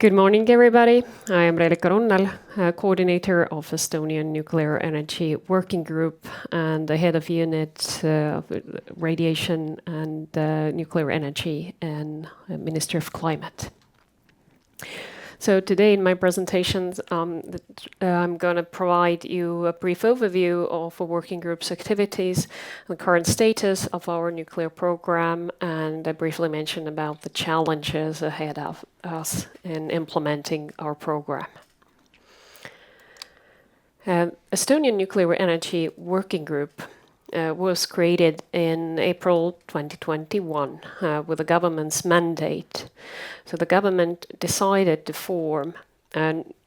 Good morning, everybody. I am Reelika Runnel, coordinator of Estonian Nuclear Energy Working Group and the head of unit of radiation and nuclear energy and Ministry of Climate. So today in my presentations, I'm going to provide you a brief overview of a working group's activities, the current status of our nuclear program, and I briefly mention about the challenges ahead of us in implementing our program. Estonian Nuclear Energy Working Group was created in April 2021 with the government's mandate. So the government decided to form,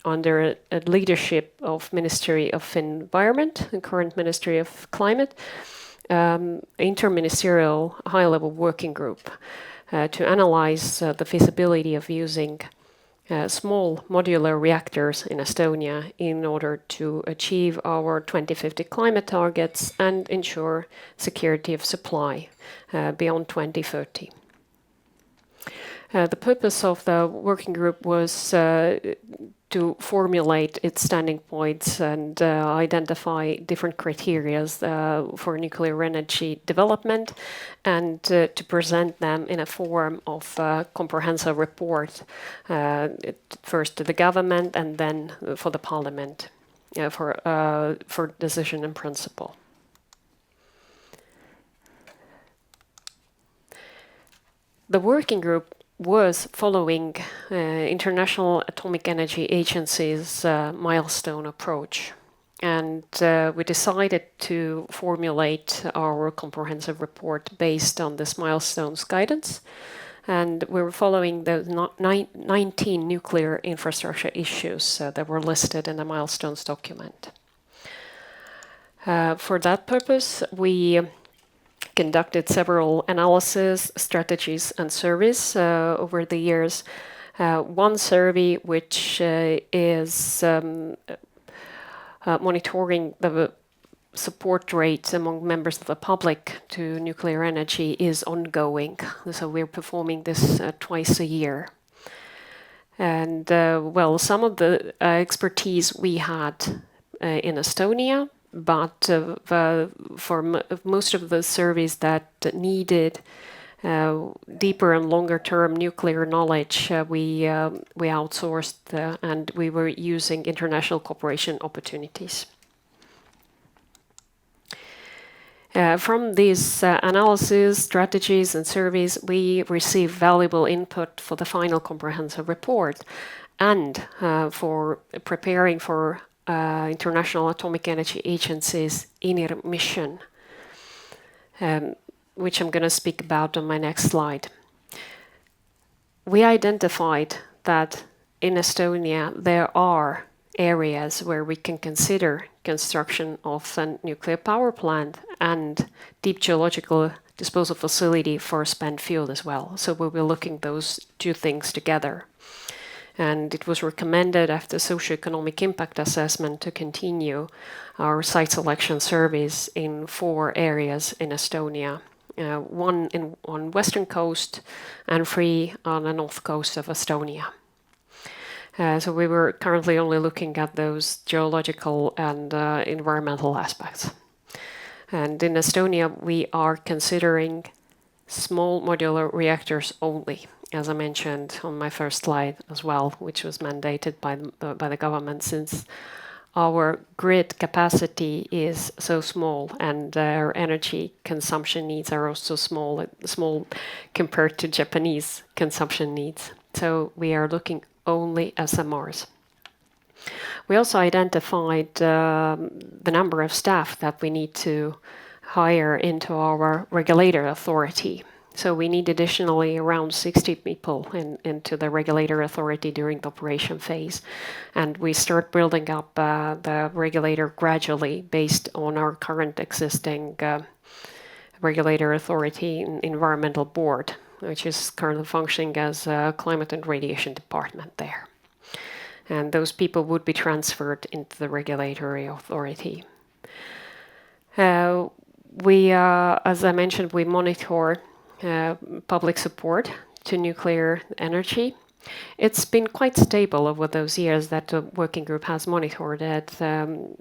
under a leadership of Ministry of Environment and current Ministry of Climate, interministerial high-level working group to analyze the feasibility of using small modular reactors in Estonia in order to achieve our 2050 climate targets and ensure security of supply beyond 2030. The purpose of the working group was to formulate its standing points and identify different criteria for nuclear energy development and to present them in a form of a comprehensive report, first to the government and then for the parliament for decision in principle. The working group was following International Atomic Energy Agency's milestone approach. And we decided to formulate our comprehensive report based on this milestone's guidance. And we were following the 19 nuclear infrastructure issues that were listed in the milestones document. For that purpose, we conducted several analyses, strategies, and surveys over the years. One survey, which is monitoring the support rates among members of the public to nuclear energy, is ongoing. So we're performing this twice a year. And some of the expertise we had in Estonia, but for most of the surveys that needed deeper and longer-term nuclear knowledge, we outsourced and we were using international cooperation opportunities. From these analyses, strategies, and surveys, we received valuable input for the final comprehensive report and for preparing for International Atomic Energy Agency's INIR mission, which I'm going to speak about on my next slide. We identified that in Estonia there are areas where we can consider construction of a nuclear power plant and deep geological disposal facility for spent fuel as well. So we were looking those two things together. And it was recommended after socioeconomic impact assessment to continue our site selection surveys in 4 areas in Estonia. One on western coast and 3 on the north coast of Estonia. So we were currently only looking at those geological and environmental aspects. And in Estonia, we are considering small modular reactors only, as I mentioned on my first slide as well, which was mandated by the government, since our grid capacity is so small and our energy consumption needs are also small compared to Japanese consumption needs. So we are looking only SMRs. We also identified the number of staff that we need to hire into our regulator authority. So we need additionally around 60 people into the regulator authority during the operation phase. And we start building up the regulator gradually based on our current existing regulator authority and environmental board, which is currently functioning as a climate and radiation department there. And those people would be transferred into the regulatory authority. As I mentioned, we monitor public support to nuclear energy. It's been quite stable over those years that the working group has monitored it, and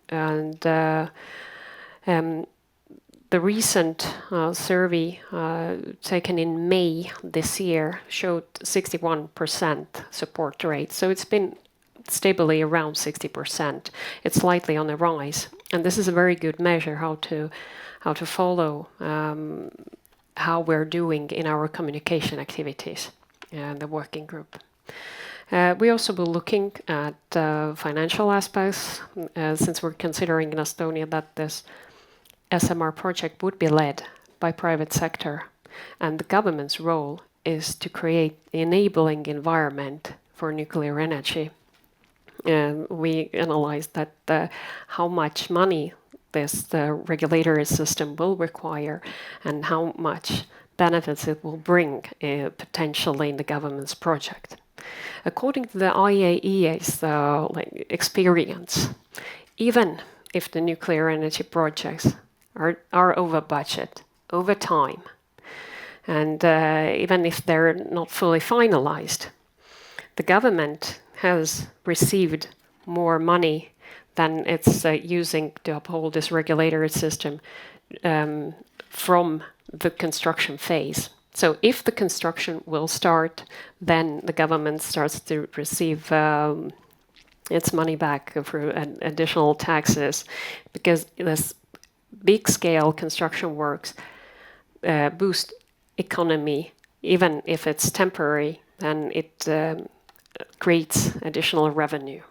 the recent survey taken in May this year showed 61% support rate. So it's been stably around 60%. It's slightly on the rise, and this is a very good measure how to follow how we're doing in our communication activities in the working group. We also will looking at financial aspects, since we're considering in Estonia that this SMR project would be led by private sector, and the government's role is to create the enabling environment for nuclear energy. We analyzed that how much money this regulatory system will require and how much benefits it will bring potentially in the government's project. According to the IAEA's experience, even if the nuclear energy projects are over budget, over time, and even if they're not fully finalized, the government has received more money than it's using to uphold this regulatory system from the construction phase. So if the construction will start, then the government starts to receive its money back through additional taxes, because this big-scale construction works boost economy, even if it's temporary, then it creates additional revenue.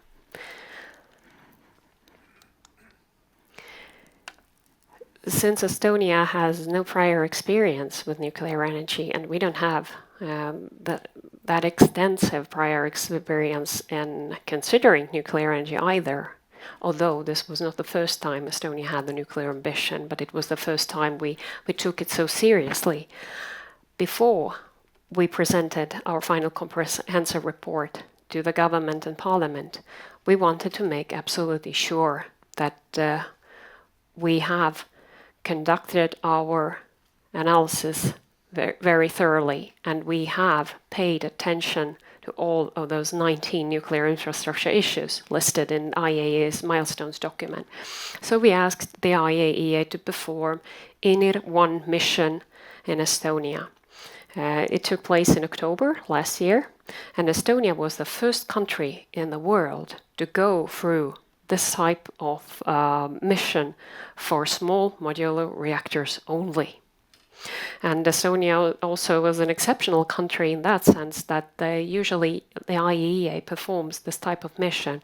Since Estonia has no prior experience with nuclear energy, and we don't have that extensive prior experience in considering nuclear energy either, although this was not the first time Estonia had the nuclear ambition, but it was the first time we took it so seriously. Before we presented our final comprehensive report to the government and parliament, we wanted to make absolutely sure that we have conducted our analysis very thoroughly, and we have paid attention to all of those 19 nuclear infrastructure issues listed in IAEA's milestones document. So we asked the IAEA to perform ENIR-1 mission in Estonia. It took place in October last year, and Estonia was the first country in the world to go through this type of mission for small modular reactors only. And Estonia also was an exceptional country in that sense that usually the IAEA performs this type of mission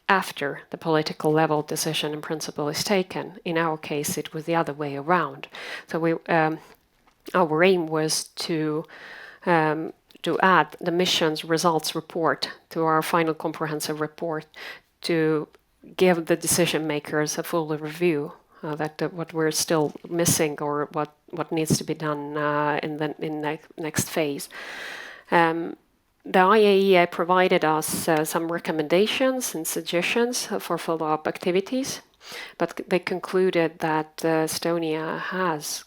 after the political level decision in principle is taken. In our case, it was the other way around. So our aim was to add the mission's results report to our final comprehensive report to give the decision makers a full review that what we're still missing or what needs to be done in the next phase. The IAEA provided us some recommendations and suggestions for follow-up activities, but they concluded that Estonia has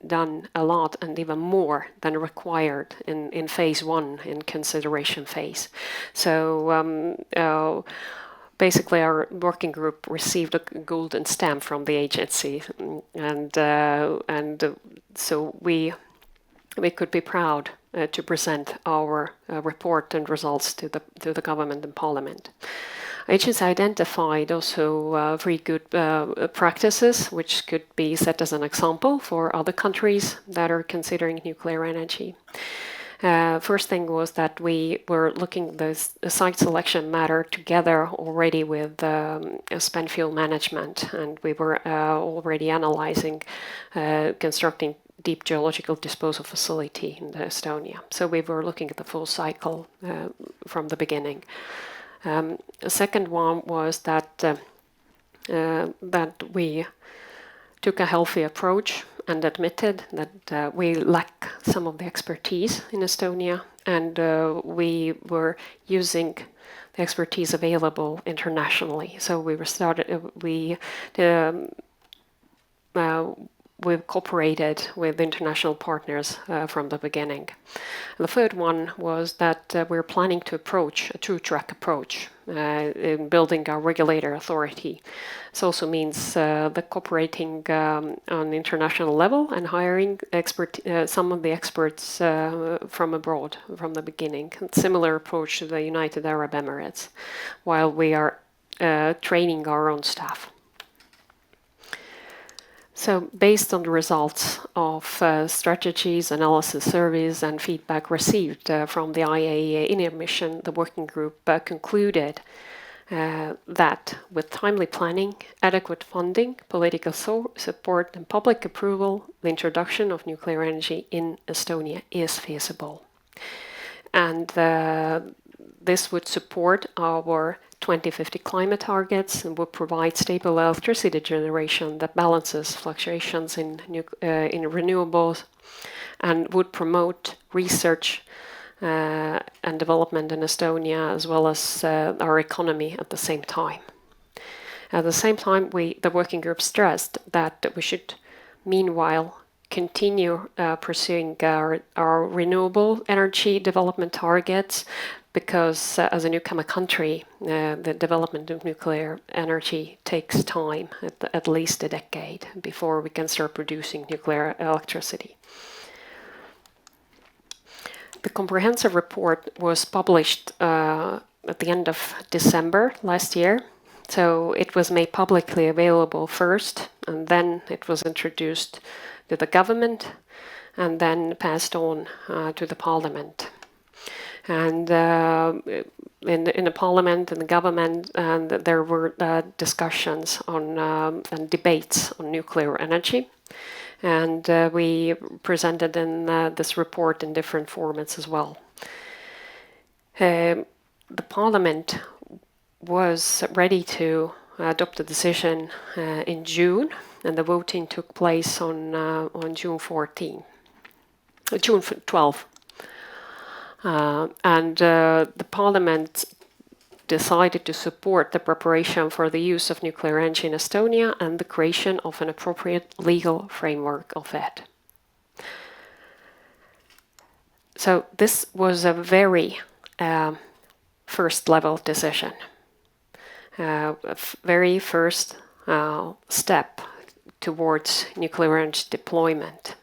done a lot and even more than required in phase one, in consideration phase. So basically, our working group received a golden stamp from the agency, and so we could be proud to present our report and results to the government and parliament. Agency identified also 3 good practices, which could be set as an example for other countries that are considering nuclear energy. First thing was that we were looking the site selection matter together already with spent fuel management, and we were already analyzing constructing deep geological disposal facility in Estonia. So we were looking at the full cycle from the beginning. The second one was that we took a healthy approach and admitted that we lack some of the expertise in Estonia, and we were using the expertise available internationally. So we we've cooperated with international partners from the beginning. The third one was that we're planning to approach a two-track approach in building our regulator authority. This also means the cooperating on international level and hiring some of the experts from abroad from the beginning. Similar approach to the United Arab Emirates, while we are training our own staff. So based on the results of strategies, analysis surveys and feedback received from the IAEA INEA mission, the working group concluded that with timely planning, adequate funding, political support and public approval, the introduction of nuclear energy in Estonia is feasible. And this would support our 2050 climate targets and would provide stable electricity generation that balances fluctuations in renewables and would promote research and development in Estonia as well as our economy at the same time. At the same time, the working group stressed that we should meanwhile continue pursuing our renewable energy development targets, because as a newcomer country, the development of nuclear energy takes time, at least a decade, before we can start producing nuclear electricity. The comprehensive report was published at the end of December last year. So it was made publicly available first, and then it was introduced to the government, and then passed on to the parliament. And in the parliament and the government, and there were discussions on and debates on nuclear energy. And we presented in this report in different formats as well. The parliament was ready to adopt a decision in June, and the voting took place on June 12. And the Parliament decided to support the preparation for the use of nuclear energy in Estonia and the creation of an appropriate legal framework of it. So this was a very first level decision, very first step towards nuclear energy deployment.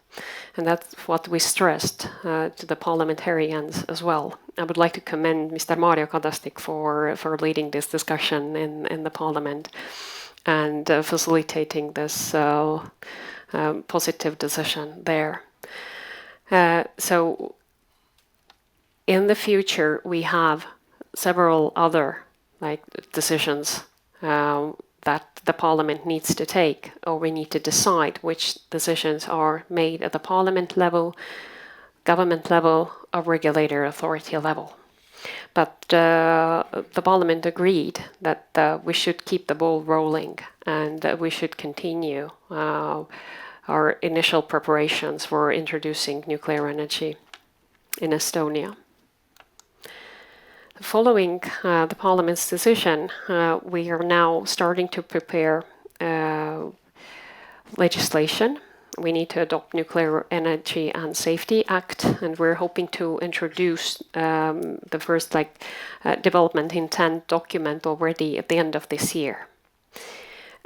And that's what we stressed to the parliamentarians as well. I would like to commend Mr. Mario Kadastik for leading this discussion in the parliament and facilitating this positive decision there. So in the future, we have several other decisions that the parliament needs to take, or we need to decide which decisions are made at the parliament level, government level, or regulator authority level. But the parliament agreed that we should keep the ball rolling and we should continue our initial preparations for introducing nuclear energy in Estonia. Following the Parliament's decision, we are now starting to prepare legislation. We need to adopt Nuclear Energy and Safety Act, and we're hoping to introduce the first development intent document already at the end of this year.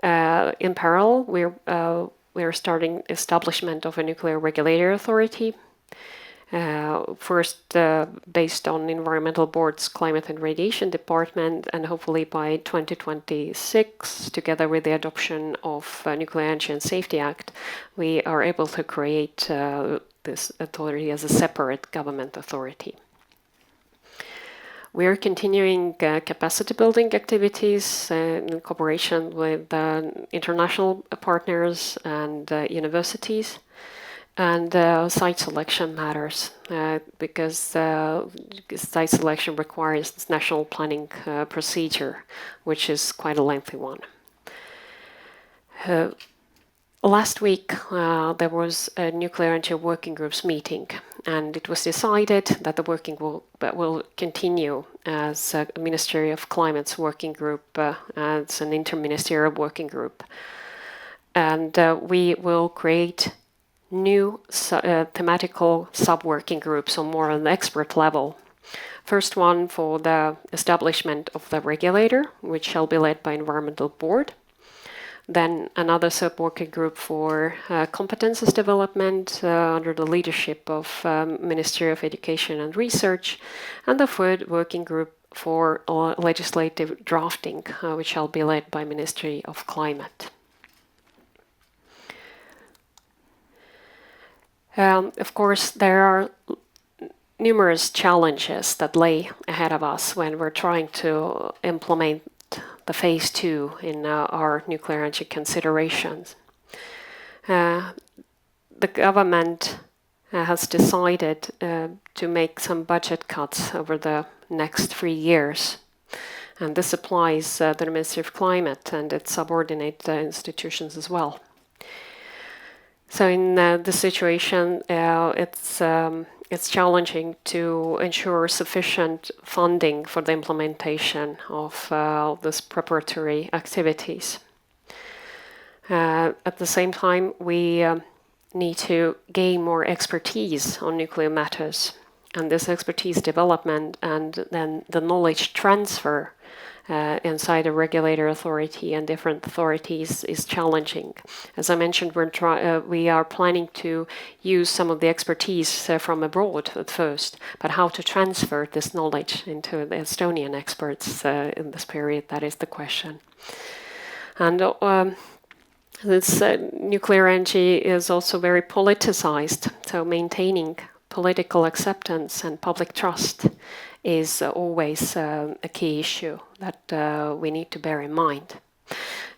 In parallel, we're starting establishment of a nuclear regulator authority. First based on Environmental Board's Climate and Radiation Department, and hopefully by 2026, together with the adoption of Nuclear Energy and Safety Act, we are able to create this authority as a separate government authority. We are continuing capacity building activities in cooperation with international partners and universities. And site selection matters because site selection requires this national planning procedure, which is quite a lengthy one. Last week, there was a nuclear energy working groups meeting, and it was decided that the working will continue as a Ministry of Climate's working group, as an interministerial working group. And we will create new thematical sub-working groups on more on the expert level. First one for the establishment of the regulator, which shall be led by Environmental Board. Then another sub-working group for competences development under the leadership of Ministry of Education and Research. And the third working group for legislative drafting, which shall be led by Ministry of Climate. Of course, there are numerous challenges that lay ahead of us when we're trying to implement the phase 2 in our nuclear energy considerations. The government has decided to make some budget cuts over the next 3 years. And this applies to the Ministry of Climate and its subordinate institutions as well. So in this situation, it's challenging to ensure sufficient funding for the implementation of these preparatory activities. At the same time, we need to gain more expertise on nuclear matters, and this expertise development and then the knowledge transfer inside a regulator authority and different authorities is challenging. As I mentioned, we are planning to use some of the expertise from abroad at first, but how to transfer this knowledge into the Estonian experts in this period, that is the question. And this nuclear energy is also very politicized, so maintaining political acceptance and public trust is always a key issue that we need to bear in mind.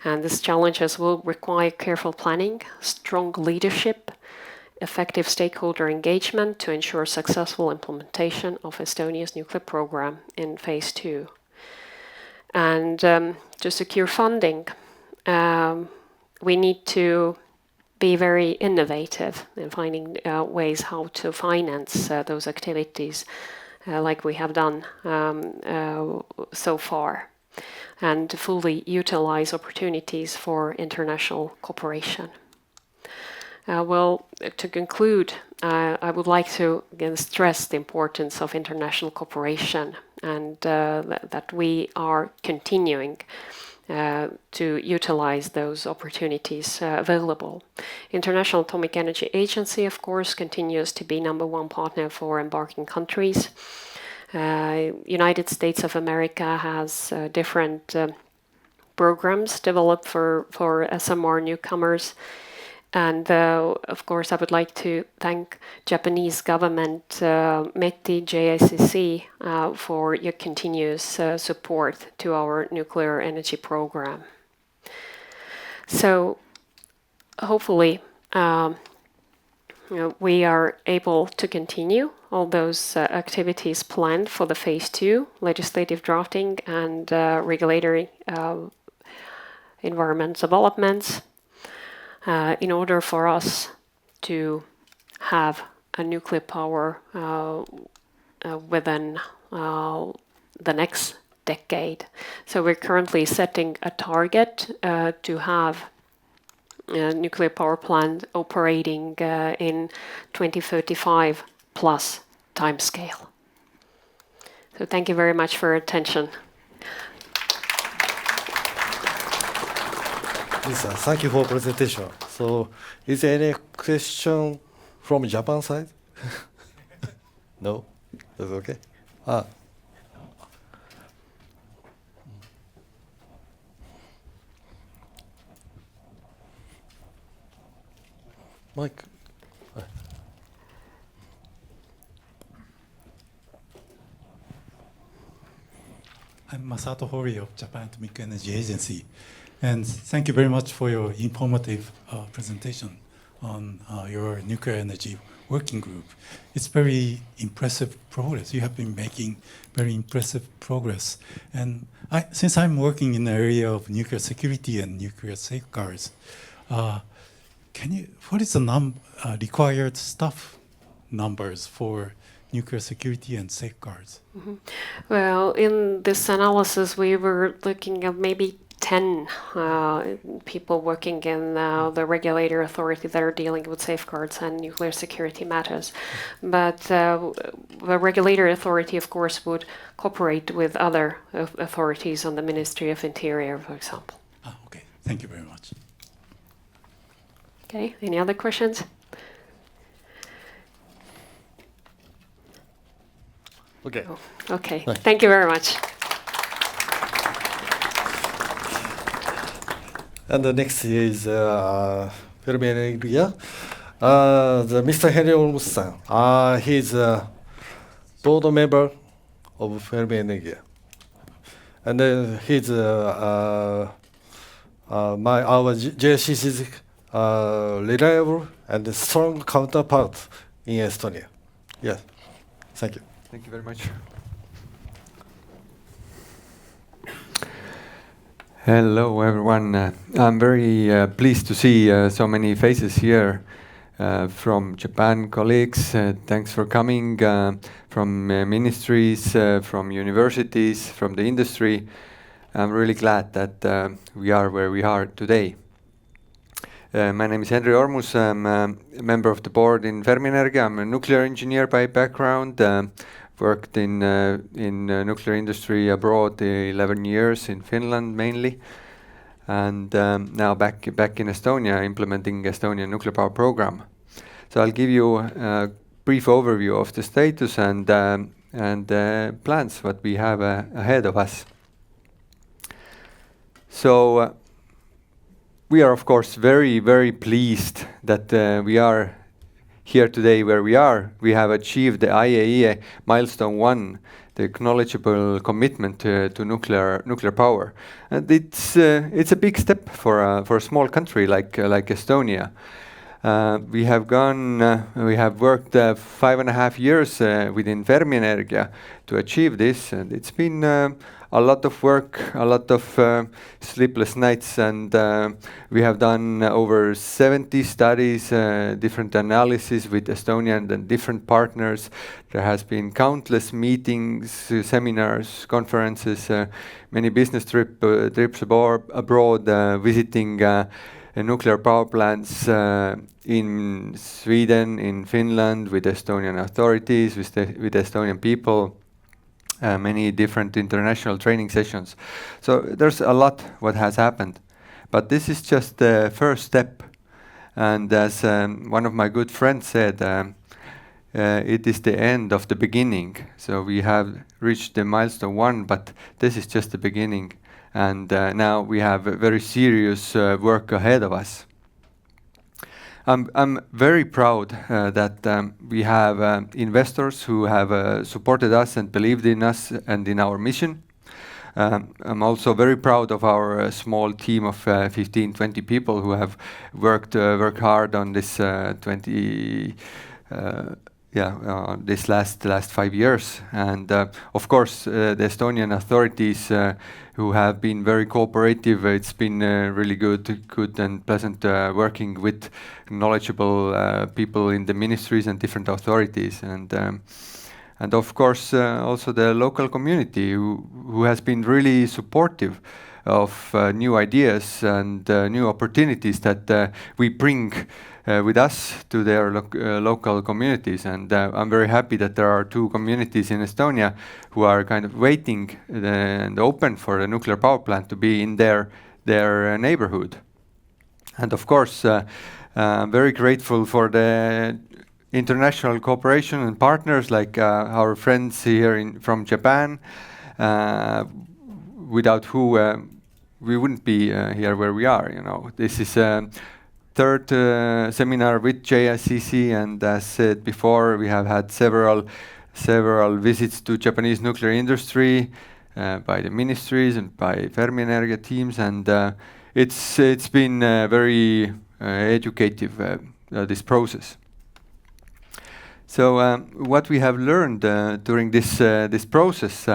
And these challenges will require careful planning, strong leadership, effective stakeholder engagement to ensure successful implementation of Estonia's nuclear program in phase 2. And to secure funding, we need to be very innovative in finding ways how to finance those activities like we have done so far, and to fully utilize opportunities for international cooperation. Well, to conclude, I would like to again stress the importance of international cooperation and that we are continuing to utilize those opportunities available. International Atomic Energy Agency, of course, continues to be #1 partner for embarking countries. United States of America has different programs developed for SMR newcomers. And of course, I would like to thank Japanese government, METI, JICC, for your continuous support to our nuclear energy program. So hopefully we are able to continue all those activities planned for the phase 2, legislative drafting and regulatory environment developments. In order for us to have a nuclear power within the next decade. So we're currently setting a target to have a nuclear power plant operating in 2035 plus timescale. So thank you very much for your attention. Lisa, thank you for presentation. So, is there any question from Japan side? No? That's okay? Mike. I'm Masato Hori of Japan Atomic Energy Agency. And thank you very much for your informative presentation on your nuclear energy working group. It's very impressive progress. You have been making very impressive progress. And since I'm working in the area of nuclear security and nuclear safeguards, what is the required staff numbers for nuclear security and safeguards? Mm-hmm. Well, in this analysis, we were looking at maybe 10 people working in the regulator authority that are dealing with safeguards and nuclear security matters. But the regulator authority, of course, would cooperate with other authorities on the Ministry of Interior, for example. Okay, thank you very much. Okay, any other questions? Okay. Oh, okay, Right. thank you very much. And the next is Fermi Energia. The Mr. Henri Ormus. He's a board member of Fermi Energia. And then he's our JICC's reliable and strong counterpart in Estonia. Yes, thank you. Thank you very much. Hello, everyone. I'm very pleased to see so many faces here from Japan colleagues. Thanks for coming from ministries, from universities, from the industry. I'm really glad that we are where we are today. My name is Henri Ormus. I'm a member of the board in Fermi Energia. I'm a nuclear engineer by background. Worked in nuclear industry abroad 11 years in Finland mainly, and now back in Estonia implementing Estonian nuclear power program. So I'll give you a brief overview of the status and plans what we have ahead of us. So we are of course very pleased that we are here today where we are. We have achieved the IAEA milestone 1, the acknowledgeable commitment to nuclear power, and it's a big step for a small country like Estonia. We have worked 5.5 years within Fermi Energia to achieve this, and it's been a lot of work, a lot of sleepless nights, and we have done over 70 studies, different analysis with Estonian and different partners. There has been countless meetings, seminars, conferences, many business trips abroad, visiting nuclear power plants in Sweden, in Finland, with Estonian authorities, with Estonian people. Many different international training sessions. So there's a lot what has happened, but this is just the first step. And as one of my good friends said, it is the end of the beginning. So we have reached the milestone 1, but this is just the beginning. And now we have very serious work ahead of us. I'm very proud that we have investors who have supported us and believed in us and in our mission. I'm also very proud of our small team of 15-20 people who have worked hard on this this last 5 years, and of course the Estonian authorities who have been very cooperative. It's been really good and pleasant working with knowledgeable people in the ministries and different authorities, and of course also the local community who has been really supportive of new ideas and new opportunities that we bring with us to their local communities. And I'm very happy that there are 2 communities in Estonia who are kind of waiting and open for a nuclear power plant to be in their neighborhood. And of course, I'm very grateful for the international cooperation and partners like our friends here from Japan, without who we wouldn't be here where we are. You know, this is third seminar with JICC, and as said before, we have had several visits to Japanese nuclear industry by the ministries and by Fermi Energia teams, and it's been very educative, this process. So what we have learned during this process,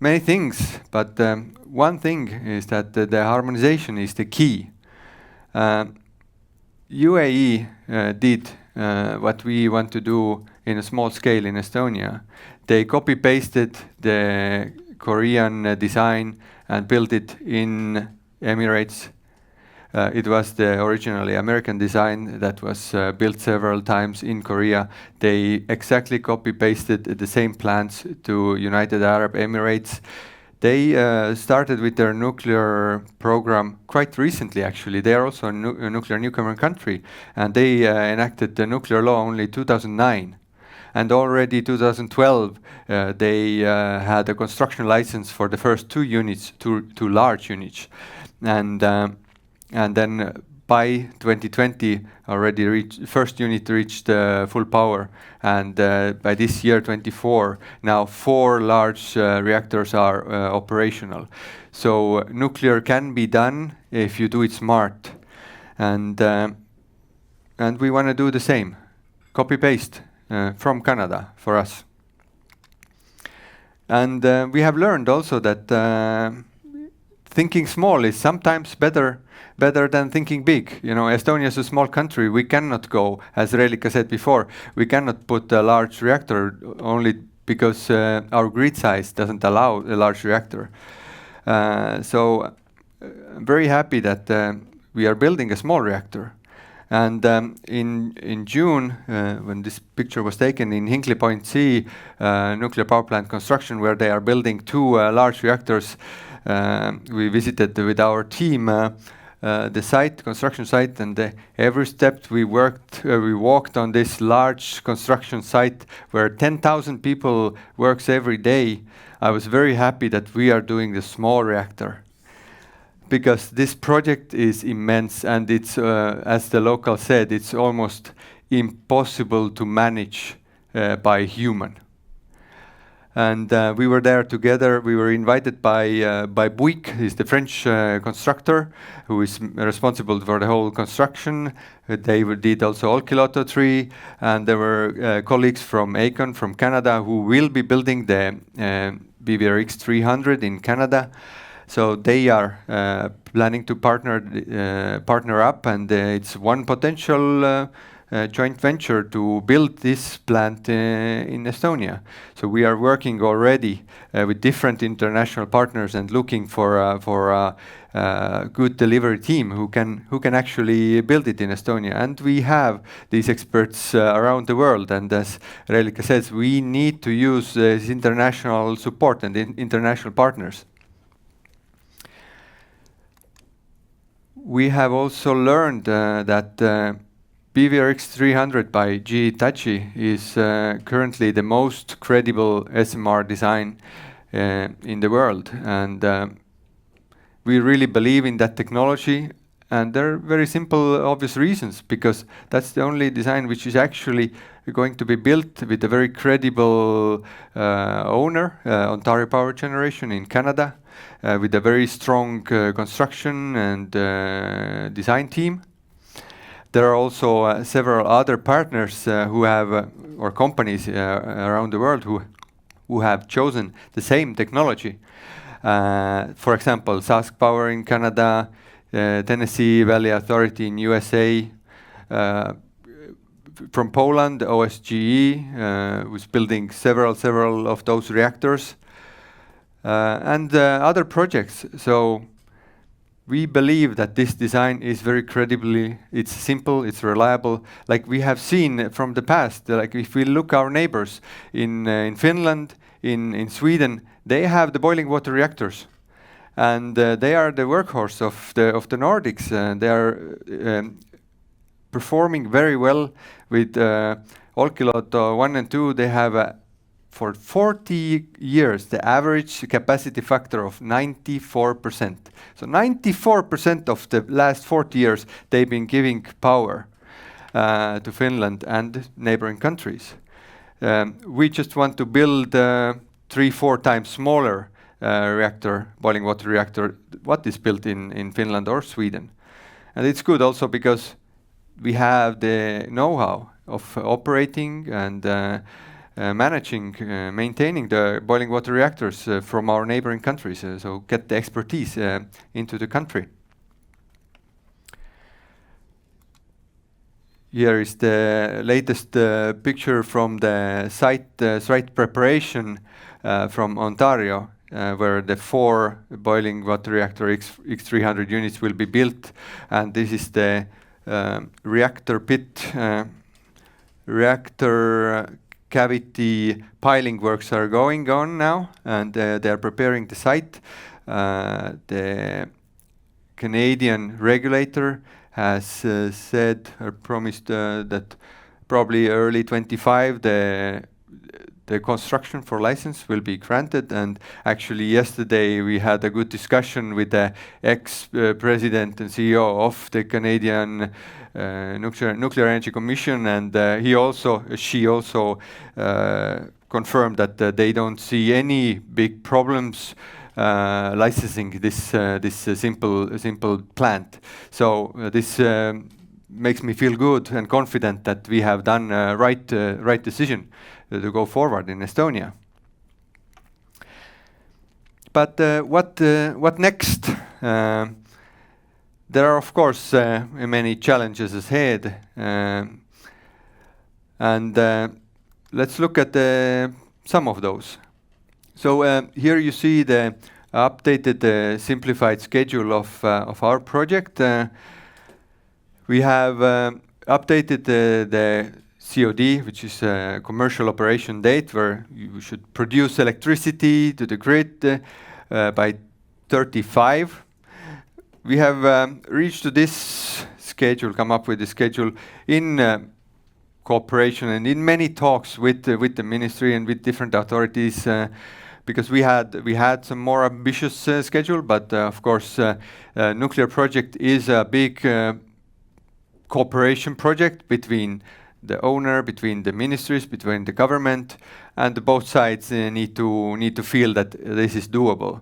many things, but one thing is that the harmonization is the key. UAE did what we want to do in a small scale in Estonia. They copy-pasted the Korean design and built it in Emirates. It was the originally American design that was built several times in Korea. They exactly copy-pasted the same plans to United Arab Emirates. They started with their nuclear program quite recently, actually. They are also a nuclear newcomer country, and they enacted the nuclear law only 2009. And already 2012, they had a construction license for the first 2 units, two large units. And then by 2020, already first unit reached full power, and by this year, 24, now 4 large reactors are operational. So nuclear can be done if you do it smart, and we want to do the same, copy-paste from Canada for us. And we have learned also that thinking small is sometimes better than thinking big. You know, Estonia is a small country. We cannot go, as Reelika said before, we cannot put a large reactor only because our grid size doesn't allow a large reactor. So I'm very happy that we are building a small reactor. And in June, when this picture was taken in Hinkley Point C nuclear power plant construction, where they are building 2 large reactors, we visited with our team the site, construction site, and every step we walked on this large construction site where 10,000 people works every day. I was very happy that we are doing the small reactor, because this project is immense, and it's, as the local said, it's almost impossible to manage by human. And we were there together. We were invited by Bouygues, he's the French constructor who is responsible for the whole construction. They did also Olkiluoto 3, and there were colleagues from Aecon from Canada who will be building the BVRX 300 in Canada. So they are planning to partner up, and it's one potential joint venture to build this plant in Estonia. So we are working already with different international partners and looking for a good delivery team who can actually build it in Estonia. And we have these experts around the world. And as Reelika says, we need to use this international support and international partners. We have also learned that BVRX 300 by GE Hitachi is currently the most credible SMR design in the world, and we really believe in that technology, and there are very simple, obvious reasons, because that's the only design which is actually going to be built with a very credible owner, Ontario Power Generation in Canada, with a very strong construction and design team. There are also several other partners who have, or companies around the world who have chosen the same technology. For example, Sask Power in Canada, Tennessee Valley Authority in USA, from Poland, OSGE, who's building several of those reactors, and other projects. So we believe that this design is very credibly, it's simple, it's reliable. Like we have seen from the past, like if we look our neighbors in Finland, in Sweden, they have the boiling water reactors. And they are the workhorse of the Nordics. They are performing very well with Olkiluoto 1 and 2. They have for 40 years, the average capacity factor of 94%. So 94% of the last 40 years, they've been giving power to Finland and neighboring countries. We just want to build 3-4 times smaller reactor, boiling water reactor, what is built in Finland or Sweden. And it's good also because we have the know-how of operating and managing, maintaining the boiling water reactors from our neighboring countries, so get the expertise into the country. Here is the latest picture from the site preparation from Ontario. where the 4 boiling water reactor X300 units will be built, and this is the reactor pit. Reactor cavity piling works are going on now, and they are preparing the site. The Canadian regulator has said or promised that probably early 25 the construction for license will be granted. And actually yesterday we had a good discussion with the ex-president and CEO of the Canadian Nuclear Energy Commission, and she also confirmed that they don't see any big problems licensing this simple plant. So this makes me feel good and confident that we have done right decision to go forward in Estonia. But what next? There are of course many challenges ahead, and let's look at some of those. So here you see the updated simplified schedule of our project. We have updated the COD, which is a commercial operation date, where you should produce electricity to the grid by 35. We have reached to this schedule, come up with the schedule in cooperation and in many talks with the ministry and with different authorities, because we had some more ambitious schedule, but of course nuclear project is a big cooperation project between the owner, between the ministries, between the government, and both sides need to feel that this is doable.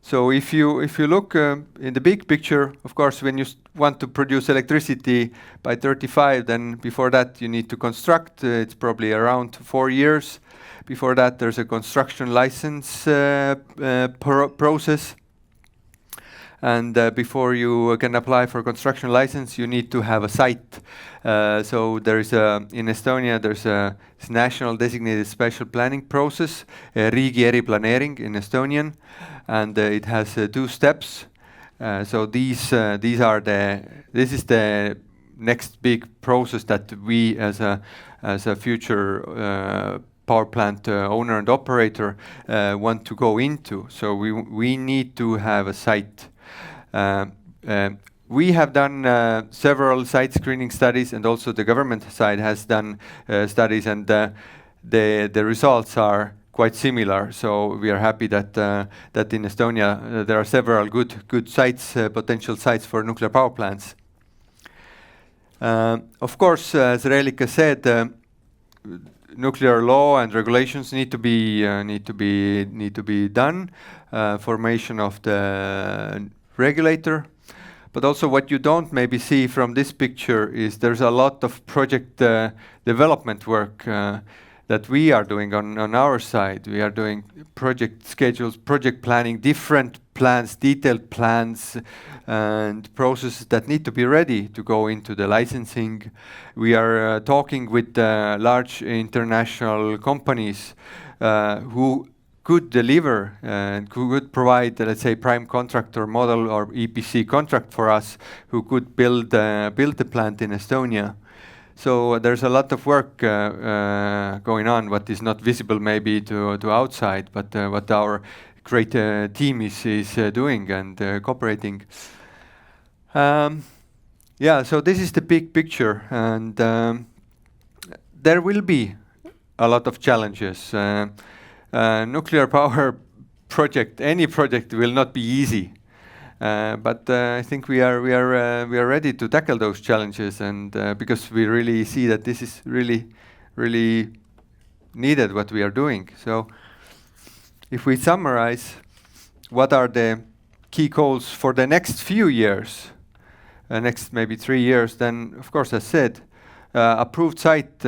So if you look in the big picture, of course, when you want to produce electricity by 35, then before that you need to construct. It's probably around 4 years. Before that, there's a construction license process. And before you can apply for a construction license, you need to have a site. So there's in Estonia, there's a national designated special planning process, riigi eriplaneering in Estonian, and it has 2 steps. So this is the next big process that we as a future power plant owner and operator want to go into. So we need to have a site. We have done several site screening studies, and also the government side has done studies, and the results are quite similar. So we are happy that that in Estonia there are several good sites, potential sites for nuclear power plants. Of course, as Reelika said, nuclear law and regulations need to be done. Formation of the regulator, but also what you don't maybe see from this picture is there's a lot of project development work that we are doing on our side. We are doing project schedules, project planning, different plans, detailed plans, and processes that need to be ready to go into the licensing. We are talking with large international companies who could deliver and who could provide, let's say, prime contractor model or EPC contract for us, who could build the plant in Estonia. So there's a lot of work going on, what is not visible maybe to outside, but what our great team is doing and cooperating. Yeah, so this is the big picture, and there will be a lot of challenges. Nuclear power project, any project, will not be easy, but I think we are ready to tackle those challenges, and because we really see that this is really needed what we are doing. So, if we summarize, what are the key goals for the next few years, next maybe 3 years? Then, of course, as said, approved site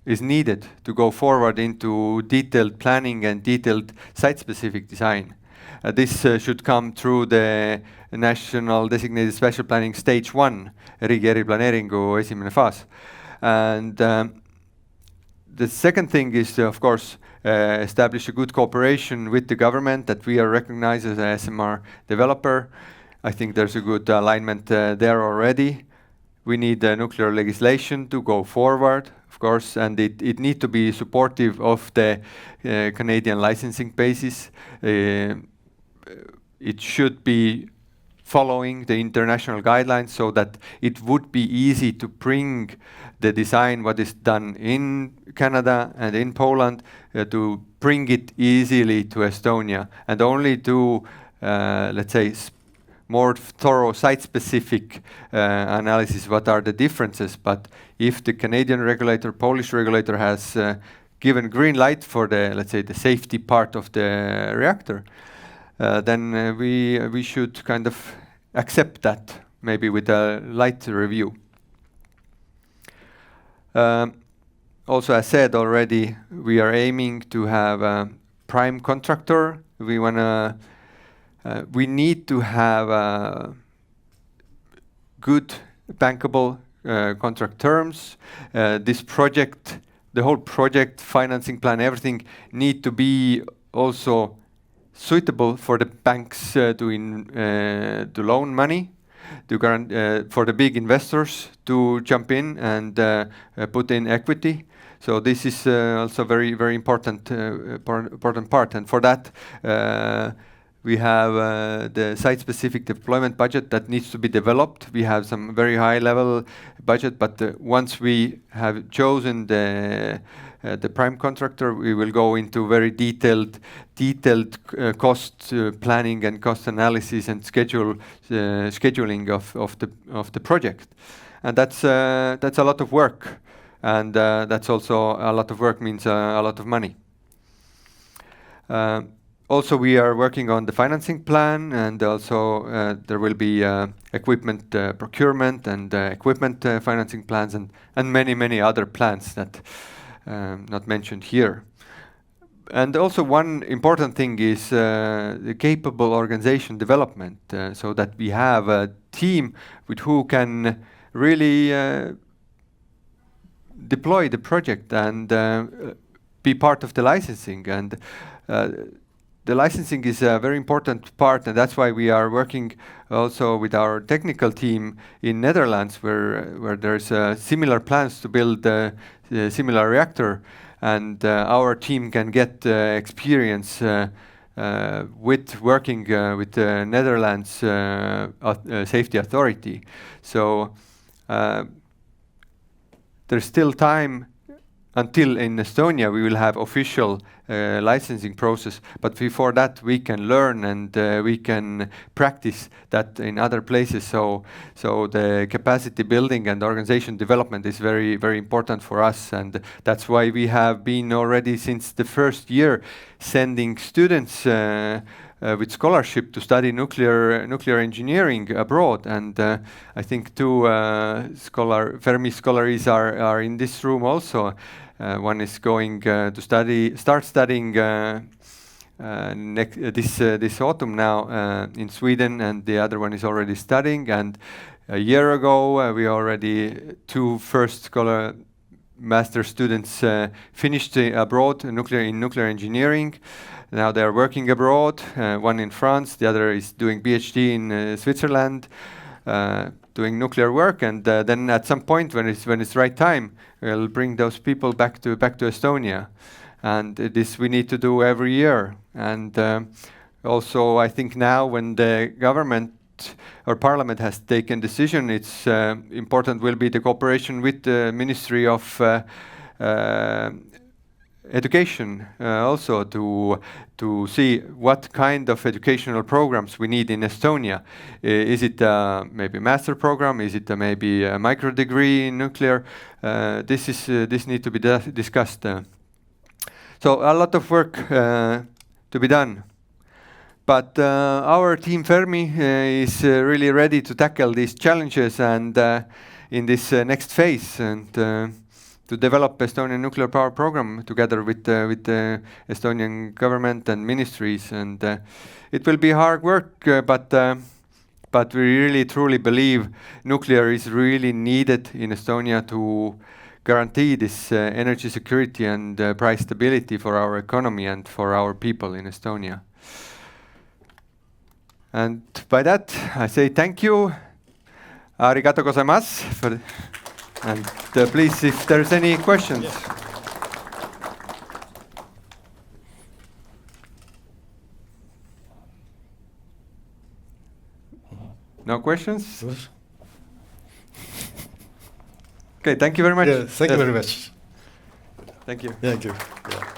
is needed to go forward into detailed planning and detailed site-specific design. This should come through the National Designated Special Planning Stage 1, riigi eriplaneeringu esimene faas. And The second thing is, of course, establish a good cooperation with the government, that we are recognized as a SMR developer. I think there's a good alignment there already. We need nuclear legislation to go forward, of course, and it needs to be supportive of the Canadian licensing basis. It should be following the international guidelines so that it would be easy to bring the design, what is done in Canada and in Poland, to bring it easily to Estonia, and only do, let's say, more thorough site-specific analysis, what are the differences. But if the Canadian regulator, Polish regulator has given green light for the, let's say, the safety part of the reactor, then we should kind of accept that, maybe with a light review. Also, as said already, we are aiming to have a prime contractor. We need to have good bankable contract terms. This project, the whole project financing plan, everything need to be also suitable for the banks to loan money, to for the big investors to jump in and put in equity. So this is also very, very important part. And for that, we have the site-specific deployment budget that needs to be developed. We have some very high-level budget, but once we have chosen the prime contractor, we will go into very detailed cost planning and cost analysis and scheduling of the project, and that's a lot of work, and that's also a lot of work means a lot of money. Also, we are working on the financing plan, and also there will be equipment procurement and equipment financing plans, and many other plans that not mentioned here. And also one important thing is the capable organization development, so that we have a team with who can really deploy the project and be part of the licensing. And the licensing is a very important part, and that's why we are working also with our technical team in Netherlands, where there's similar plans to build a similar reactor, and our team can get experience with working with the Netherlands Safety Authority. So there's still time until in Estonia we will have official licensing process, but before that we can learn and we can practice that in other places. So the capacity building and organization development is very, very important for us, and that's why we have been already since the first year sending students with scholarship to study nuclear engineering abroad, and I think two Fermi scholars are in this room also. One is going to start studying this autumn now in Sweden, and the other one is already studying. And a year ago, we already two first master students finished abroad in nuclear engineering. Now they are working abroad. One in France, the other is doing PhD in Switzerland, doing nuclear work. And then at some point, when it's right time, we'll bring those people back to Estonia. And this we need to do every year. And also, I think now when the government or parliament has taken decision, it's important will be the cooperation with the Ministry of Education also to see what kind of educational programs we need in Estonia. Is it maybe a master program? Is it maybe a micro degree in nuclear? This needs to be discussed. So a lot of work to be done. But our team Fermi is really ready to tackle these challenges and in this next phase, and to develop Estonian nuclear power program together with the Estonian government and ministries. And it will be hard work, but we really truly believe nuclear is really needed in Estonia to guarantee this energy security and price stability for our economy and for our people in Estonia. And by that, I say thank you. Arigato gozaimasu. And please, if there's any questions. Yes. No questions? Okay, thank you very much. Yeah, thank you very much. Thank you. Thank you. Yeah.